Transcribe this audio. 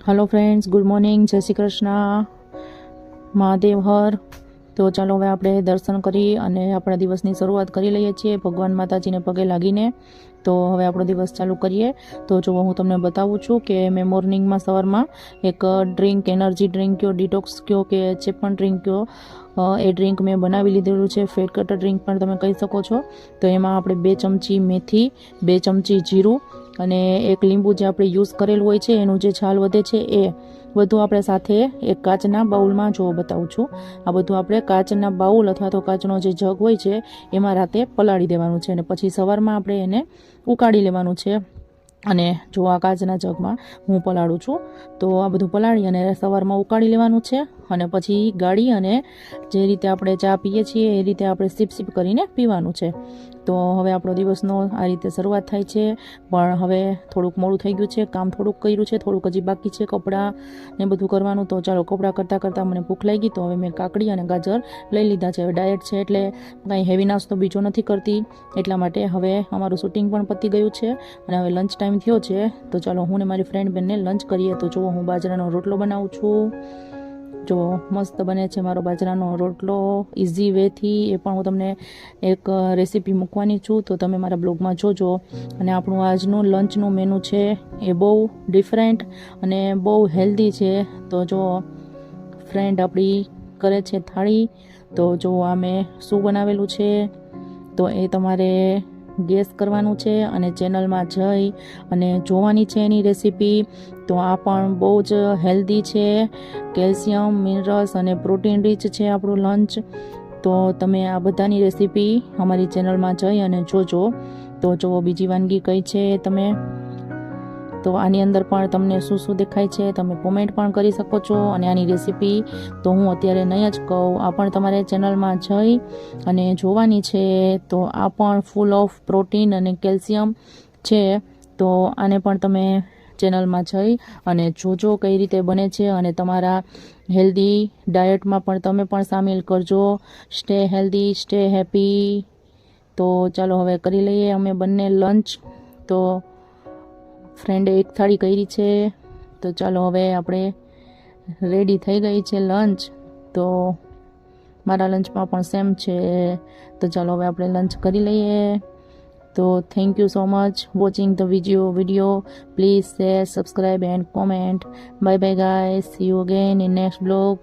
Hello friends, good morning, जय श्री कृष्ण, महादेव हर। तो चलो હવે આપણે દર્શન કરી અને આપણા દિવસની શરૂઆત કરી લઈએ છીએ ભગવાન માતાજીને પગે લાગીને। તો હવે આપણો દિવસ ચાલુ કરીએ। તો જો હું તમને બતાવું છું કે મેં મોર્નિંગમાં સવારમાં એક ડ્રિંક, એનર્જી ડ્રિંક કયો, ડિટોક્સ કયો કે જે પણ ડ્રિંક કયો, એ ડ્રિંક મેં બનાવી લીધેલું છે। ફેટ કટર ડ્રિંક પણ તમે કહી શકો છો। તો એમાં આપણે 2 ચમચી મેથી, 2 ચમચી જીરું અને એક લીંબુ જે આપણે યુઝ કરેલું હોય છે એનું જે છાલ વધે છે એ બધું આપણે સાથે એક કાચના બાઉલમાં જો બતાવું છું, આ બધું આપણે કાચના બાઉલ અથવા તો કાચનો જે જગ હોય છે એમાં રાતે પલાળી દેવાનું છે અને પછી સવારમાં આપણે એને ઉકાળી લેવાનું છે। અને જો આ કાચના જગમાં હું પલાળું છું, તો આ બધું પલાળી અને સવારમાં ઉકાળી લેવાનું છે અને પછી ગાળી અને જે રીતે આપણે ચા પીએ છીએ એ રીતે આપણે સિપ સિપ કરીને પીવાનું છે। તો હવે આપણો દિવસનો આ રીતે શરૂઆત થાય છે, પણ હવે થોડુંક મોડું થઈ ગયું છે, કામ થોડુંક કર્યું છે, થોડુંક હજી બાકી છે કપડાં ને બધું કરવાનું। તો ચાલો કપડાં કરતાં મને ભૂખ લાગી, તો હવે મેં કાકડી અને ગાજર લઈ લીધા છે। હવે ડાયટ છે એટલે કાંઈ હેવી નાસ્તો બીજો નથી કરતી, એટલા માટે હવે અમારું શૂટિંગ પણ પતી ગયું છે અને હવે લંચ ટાઈમ થયો છે। તો ચાલો હું ને મારી ફ્રેન્ડ બેનને લંચ કરીએ। તો જો હું બાજરાનો રોટલો બનાવું છું, જો મસ્ત બને છે મારો બાજરાનો રોટલો ઇઝી વેથી। એ પણ હું તમને એક રેસીપી મૂકવાની છું, તો તમે મારા બ્લોગમાં જોજો। અને આપણું આજનું લંચનું મેનુ છે એ બહુ ડિફરન્ટ અને બહુ હેલ્ધી છે। તો જો ફ્રેન્ડ આપણી કરે છે થાળી, તો જો આ મેં શું બનાવેલું છે તો એ તમારે ગેસ કરવાનું છે અને ચેનલમાં જઈ અને જોવાની છે એની રેસીપી। તો આ પણ બહુ જ હેલ્ધી છે, કેલ્શિયમ, મિનરલ્સ અને પ્રોટીન રીચ છે આપણું લંચ। તો તમે આ બધાની રેસીપી અમારી ચેનલમાં જઈ અને જોજો। તો જો બીજી વાનગી કઈ છે તમે, તો આની અંદર પણ તમને શું શું દેખાય છે તમે કોમેન્ટ પણ કરી શકો છો। અને આની રેસીપી તો હું અત્યારે નહીં જ કહું, આ પણ તમારે ચેનલમાં જઈ અને જોવાની છે। તો આ પણ ફૂલ ઓફ પ્રોટીન અને કેલ્શિયમ છે, તો આને પણ તમે ચેનલમાં જઈ અને જોજો કઈ રીતે બને છે અને તમારા હેલ્ધી ડાયટમાં પણ તમે પણ સામેલ કરજો। Stay healthy, stay happy. તો ચાલો હવે કરી લઈએ અમે બંને લંચ। તો ફ્રેન્ડે એક થાળી કરી છે, તો ચાલો હવે આપણે રેડી થઈ ગઈ છે લંચ। તો મારા લંચમાં પણ સેમ છે, તો ચાલો હવે આપણે લંચ કરી લઈએ। તો thank you so much watching the video. Please share, subscribe and comment. Bye bye guys, see you again in next vlog.